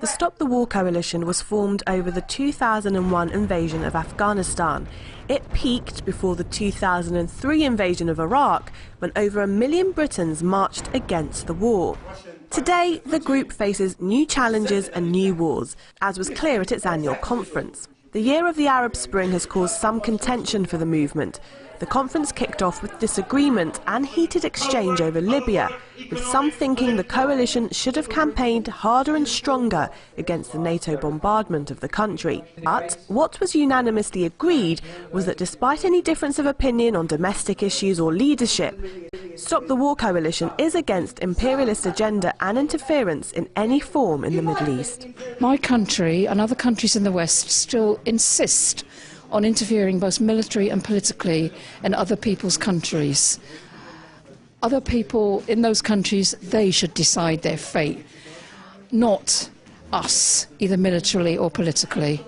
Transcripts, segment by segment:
The Stop the War coalition was formed over the 2001 invasion of Afghanistan. It peaked before the 2003 invasion of Iraq, when over 1 million Britons marched against the war. Today, the group faces new challenges and new wars, as was clear at its annual conference. The year of the Arab Spring has caused some contention for the movement. The conference kicked off with disagreement and heated exchange over Libya, with some thinking the coalition should have campaigned harder and stronger against the NATO bombardment of the country. But what was unanimously agreed was that despite any difference of opinion on domestic issues or leadership, Stop the War coalition is against imperialist agenda and interference in any form in the Middle East. My country and other countries in the West still insist on interfering both military and politically in other people's countries. Other people in those countries, they should decide their fate, not us, either militarily or politically.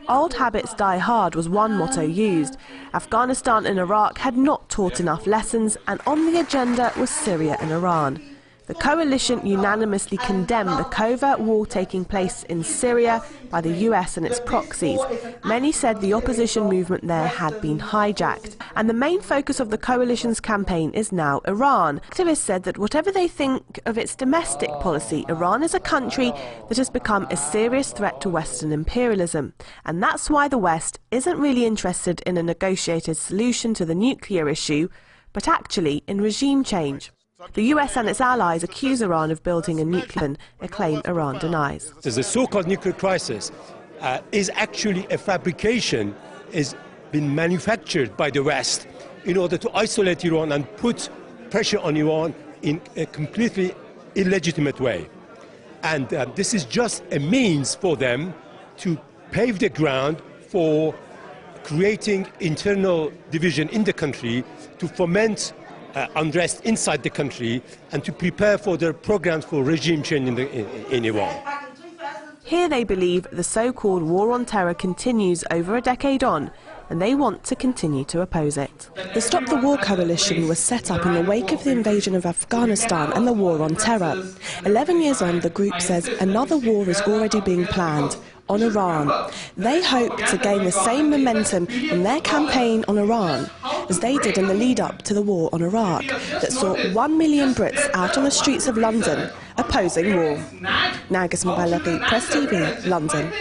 Old habits die hard was one motto used. Afghanistan and Iraq had not taught enough lessons, and on the agenda was Syria and Iran. The coalition unanimously condemned the covert war taking place in Syria by the US and its proxies. Many said the opposition movement there had been hijacked. And the main focus of the coalition's campaign is now Iran. Activists said that whatever they think of its domestic policy, Iran is a country that has become a serious threat to Western imperialism. And that's why the West isn't really interested in a negotiated solution to the nuclear issue, but actually in regime change. The US and its allies accuse Iran of building a nuclear, a claim Iran denies. The so-called nuclear crisis is actually a fabrication, is been manufactured by the West in order to isolate Iran and put pressure on Iran in a completely illegitimate way. And this is just a means for them to pave the ground for creating internal division in the country, to foment unrest inside the country, and to prepare for their programs for regime change in Iran. Here they believe the so-called war on terror continues over a decade on, and they want to continue to oppose it. The Stop the War coalition was set up in the wake of the invasion of Afghanistan and the war on terror. 11 years on, the group says another war is already being planned, on Iran. They hope to gain the same momentum in their campaign on Iran as they did in the lead-up to the war on Iraq, that saw 1 million Brits out on the streets of London opposing war. Nargis Mbalaghi, Press TV, London.